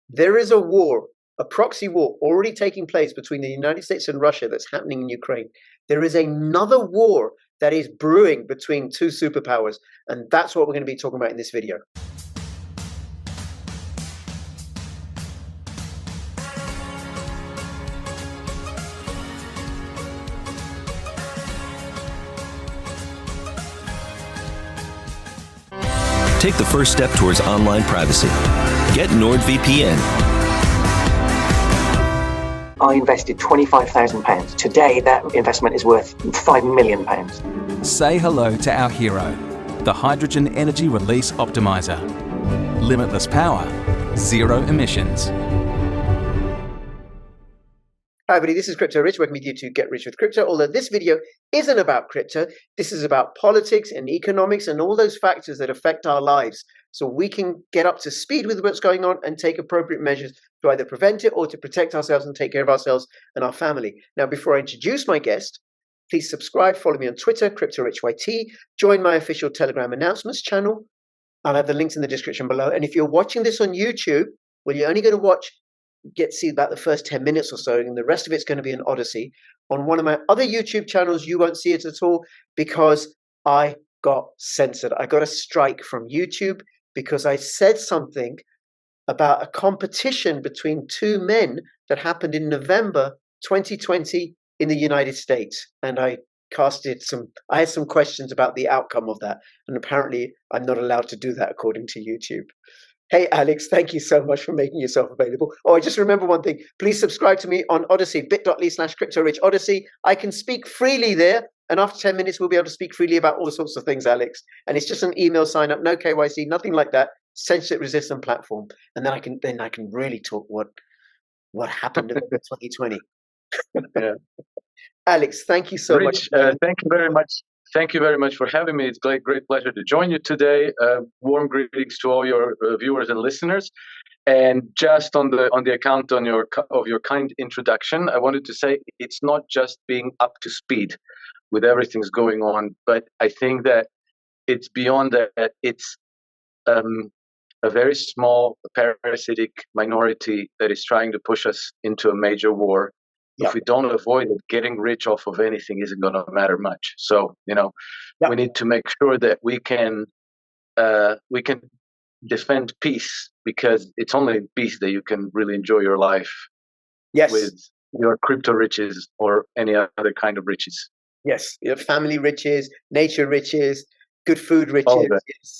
There is a war, a proxy war already taking place between the United States and Russia that's happening in Ukraine. There is another war that is brewing between two superpowers, and that's what we're going to be talking about in this video. Take the first step towards online privacy. Get NordVPN. I invested £25,000. Today, that investment is worth £5 million. Say hello to our hero, the Hydrogen Energy Release Optimizer. Limitless power, zero emissions. Hi everybody, this is Crypto Rich, working with you to get rich with crypto. Although this video isn't about crypto, this is about politics and economics and all those factors that affect our lives, so we can get up to speed with what's going on and take appropriate measures to either prevent it or to protect ourselves and take care of ourselves and our family. Now, before I introduce my guest, please subscribe, follow me on Twitter, CryptoRichYT, join my official Telegram announcements channel. I'll have the links in the description below. And if you're watching this on YouTube, well, you're only going to get to see about the first 10 minutes or so, and the rest of it's going to be an Odyssey. On one of my other YouTube channels, you won't see it at all because I got censored. I got a strike from YouTube because I said something about a competition between two men that happened in November 2020 in the United States. And I had some questions about the outcome of that. And apparently I'm not allowed to do that according to YouTube. Hey, Alex, thank you so much for making yourself available. Oh, I just remember one thing. Please subscribe to me on Odyssey, bit.ly/CryptoRichOdyssey. I can speak freely there. And after 10 minutes, we'll be able to speak freely about all sorts of things, Alex. And it's just an email sign up, no KYC, nothing like that. Censorship resistant platform. And then I can really talk what happened in 2020. Yeah. Alex, thank you so much. Thank you very much. Thank you very much for having me. It's a great pleasure to join you today. Warm greetings to all your viewers and listeners. And just on the account of your kind introduction, I wanted to say it's not just being up to speed with everything's going on, but I think that it's beyond that. It's a very small parasitic minority that is trying to push us into a major war. If we don't avoid it, getting rich off of anything isn't going to matter much. So, we need to make sure that we can defend peace, because it's only in peace that you can really enjoy your life with your crypto riches or any other kind of riches. Yes, family riches, nature riches, good food riches.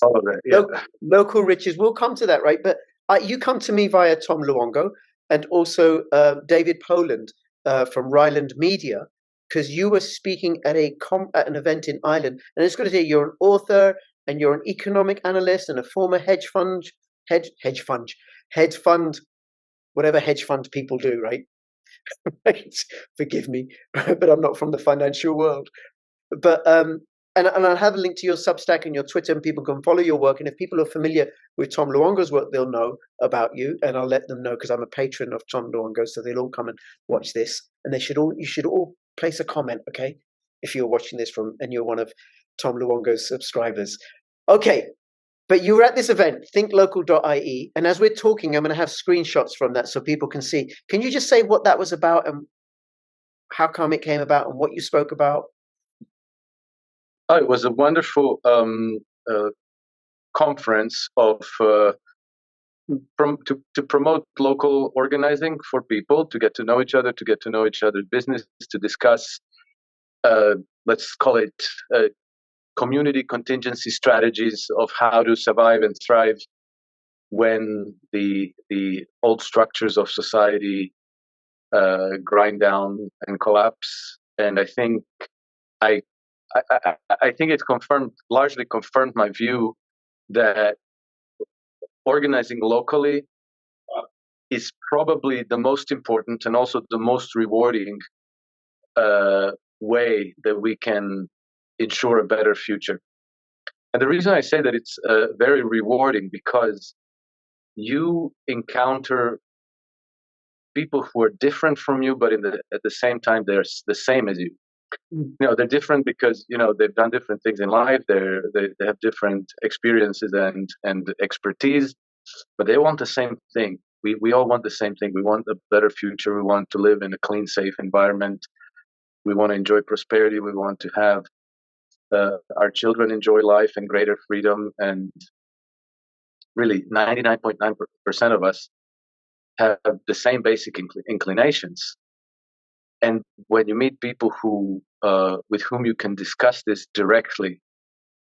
All of that, yeah. Local riches. We'll come to that, right? But you come to me via Tom Luongo and also David Poland. From Ryland Media, because you were speaking at an event in Ireland, and it's going to say you're an author and you're an economic analyst and a former hedge fund, whatever hedge fund people do, right? Forgive me, but I'm not from the financial world. But and I'll have a link to your Substack and your Twitter, and people can follow your work. And if people are familiar with Tom Luongo's work, they'll know about you, and I'll let them know because I'm a patron of Tom Luongo, so they'll all come and watch this. And you should all place a comment, okay? If you're watching this and you're one of Tom Luongo's subscribers. Okay, but you were at this event, thinklocal.ie, and as we're talking, I'm going to have screenshots from that so people can see. Can you just say what that was about and how come it came about and what you spoke about? Oh, it was a wonderful conference to promote local organizing for people to get to know each other, to get to know each other's business, to discuss, let's call it community contingency strategies of how to survive and thrive when the old structures of society grind down and collapse. And I think I think it's largely confirmed my view that organizing locally is probably the most important and also the most rewarding way that we can ensure a better future. And the reason I say that it's very rewarding because you encounter people who are different from you, but at the same time they're the same as you. They're different because they've done different things in life. They have different experiences and expertise, but they want the same thing, we all want the same thing. We want a better future. We want to live in a clean, safe environment. We want to enjoy prosperity. We want to have our children enjoy life and greater freedom. And really, 99.9% of us have the same basic inclinations. And when you meet people who with whom you can discuss this directly,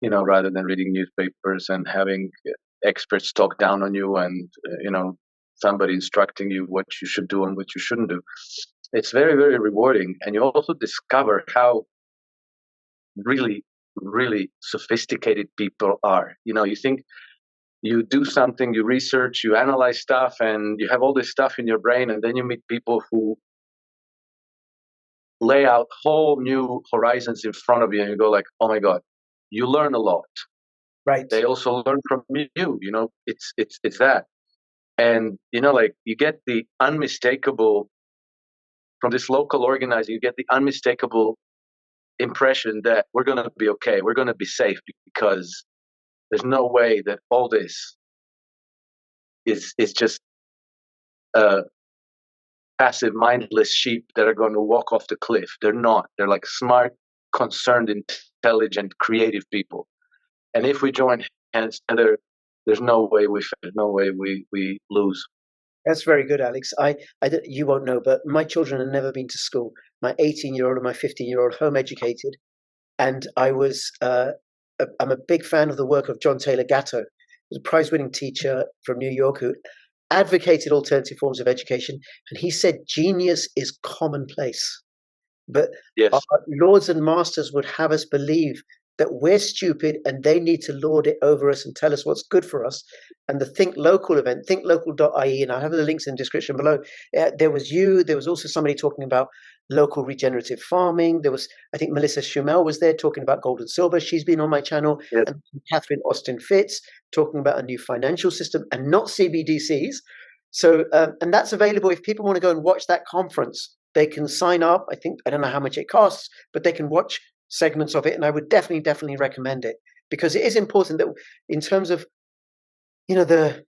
rather than reading newspapers and having experts talk down on you and somebody instructing you what you should do and what you shouldn't do, it's very, very rewarding. And you also discover how really, really sophisticated people are. You think you do something, you research, you analyze stuff, and you have all this stuff in your brain, and then you meet people who lay out whole new horizons in front of you, and you go like, oh my God, you learn a lot. Right. They also learn from you. It's that. And like, you get the unmistakable from this local organizing, you get the unmistakable impression that we're going to be okay, we're going to be safe, because there's no way that all this is just passive, mindless sheep that are going to walk off the cliff. They're not. They're like smart, concerned, intelligent, creative people. And if we join hands together, there's no way we fail, no way we lose. That's very good, Alex. You won't know, but my children have never been to school. My 18-year-old and my 15-year-old home educated, and I'm a big fan of the work of John Taylor Gatto, who's a prize-winning teacher from New York who advocated alternative forms of education, and he said genius is commonplace. But yes, our lords and masters would have us believe that we're stupid and they need to lord it over us and tell us what's good for us. And the Think Local event, thinklocal.ie, and I'll have the links in the description below. There was also somebody talking about local regenerative farming. There was, I think Melissa Schumel was there talking about gold and silver. She's been on my channel. Yes. And Catherine Austin Fitz talking about a new financial system and not CBDCs. So, and that's available if people want to go and watch that conference. They can sign up. I don't know how much it costs, but they can watch segments of it, and I would definitely recommend it, because it is important that in terms of the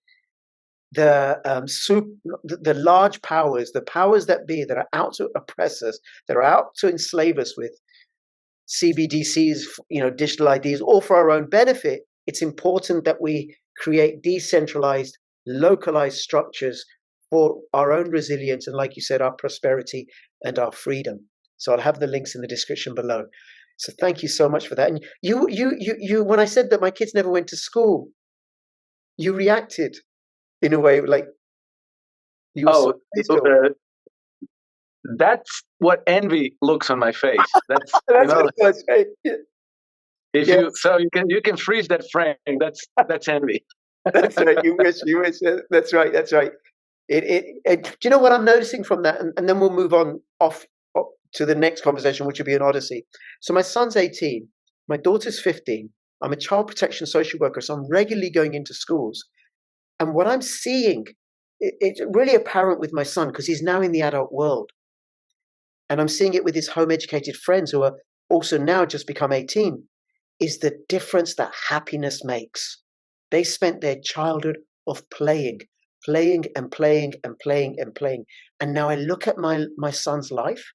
large powers, the powers that be, that are out to oppress us, that are out to enslave us with CBDCs, digital IDs, all for our own benefit. It's important that we create decentralized, localized structures for our own resilience and, like you said, our prosperity and our freedom. So I'll have the links in the description below. So thank you so much for that. And you, when I said that my kids never went to school, you reacted in a way like you were that's what envy looks on my face. That's what it was, right? Yeah. You can freeze that frame. That's envy. That's right. You wish. That's right. Do you know what I'm noticing from that? And then we'll move on off to the next conversation, which will be an odyssey. So my son's 18, my daughter's 15. I'm a child protection social worker, so I'm regularly going into schools. And what I'm seeing, it's really apparent with my son, because he's now in the adult world. And I'm seeing it with his home educated friends who are also now just become 18, is the difference that happiness makes. They spent their childhood of playing. And now I look at my son's life,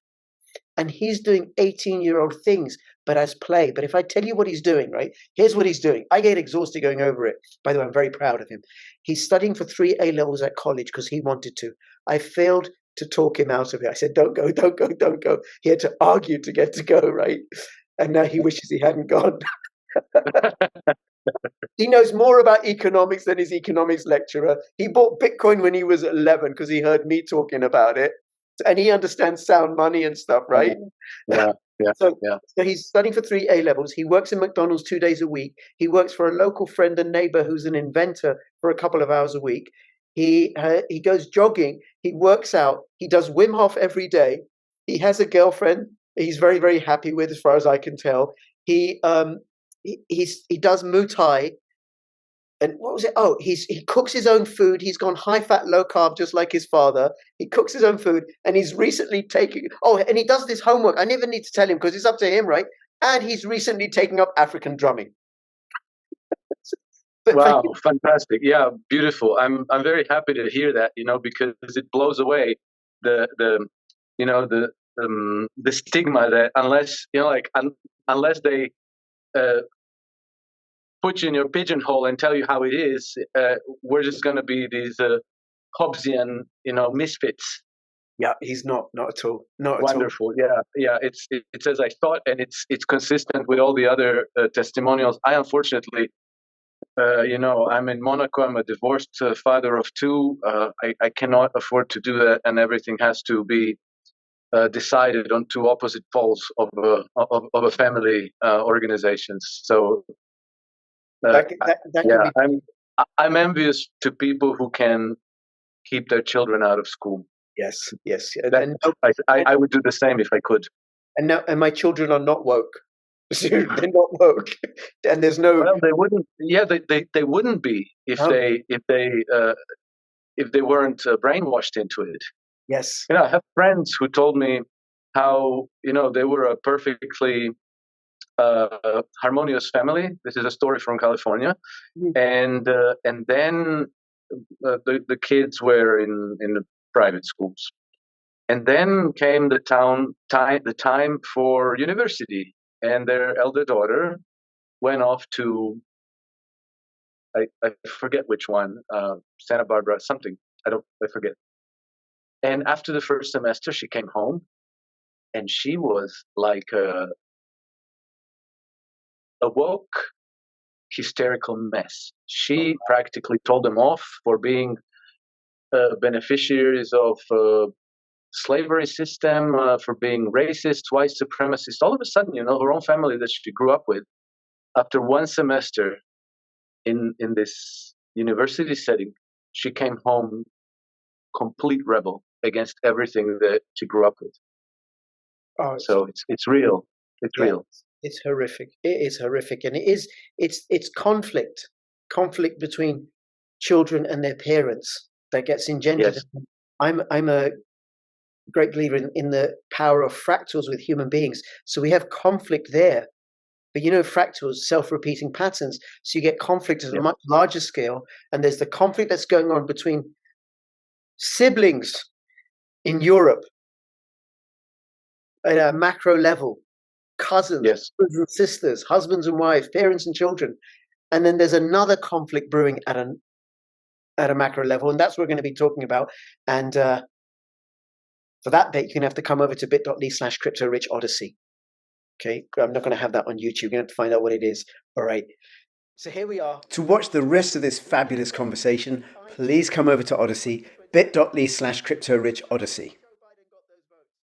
and he's doing 18-year-old things, but as play. But if I tell you what he's doing, right, here's what he's doing. I get exhausted going over it. By the way, I'm very proud of him. He's studying for 3 A-levels at college because he wanted to. I failed to talk him out of it. I said, don't go. He had to argue to get to go, right? And now he wishes he hadn't gone. He knows more about economics than his economics lecturer. He bought Bitcoin when he was 11 because he heard me talking about it. And he understands sound money and stuff, right? Yeah. So he's studying for 3 A-levels. He works in McDonald's 2 days a week. He works for a local friend and neighbor who's an inventor for a couple of hours a week. He goes jogging. He works out. He does Wim Hof every day. He has a girlfriend he's very, very happy with, as far as I can tell. He does Muay Thai. And what was it? Oh, he cooks his own food. He's gone high fat, low carb, just like his father. He cooks his own food, and he's recently and he does this homework. I never need to tell him because it's up to him, right? And he's recently taken up African drumming. But Wow, fantastic! Yeah, beautiful. I'm very happy to hear that. Because it blows away the the stigma that unless they put you in your pigeonhole and tell you how it is, we're just going to be these Hobbesian, misfits. yeah, he's not at all. Not at all. Wonderful. Yeah. It's as I thought, and it's consistent with all the other testimonials. I unfortunately, I'm in Monaco. I'm a divorced father of two. I cannot afford to do that, and everything has to be decided on two opposite poles of a family organizations. So That can be. I'm envious to people who can keep their children out of school. Yes. I would do the same if I could. And my children are not woke. They're not woke, and there's no. Well, they wouldn't. Yeah, they wouldn't be if they weren't brainwashed into it. Yes. I have friends who told me how they were a perfectly harmonious family. This is a story from California, and then the kids were in the private schools, and then came the time for university, and their elder daughter went off to I forget which one, Santa Barbara something. I forget. And after the first semester, she came home, and she was like a woke, hysterical mess. She practically told them off for being beneficiaries of slavery system, for being racist, white supremacist. All of a sudden, her own family that she grew up with, after one semester in this university setting, she came home complete rebel against everything that she grew up with. So it's real. It's real. It's horrific. It is horrific, and it's conflict between children and their parents that gets engendered. Yes. I'm a great believer in the power of fractals with human beings. So we have conflict there, but fractals, self-repeating patterns. So you get conflict at a much larger scale, and there's the conflict that's going on between siblings in Europe at a macro level, cousins, brothers and sisters, husbands and wives, parents and children, and then there's another conflict brewing at a macro level, and that's what we're going to be talking about. And for that bit, you're going to have to come over to bit.ly/CryptoRichOdyssey. Okay, I'm not going to have that on YouTube. You're going to have to find out what it is. All right. So here we are. To watch the rest of this fabulous conversation, please come over to Odyssey, bit.ly/CryptoRichOdyssey.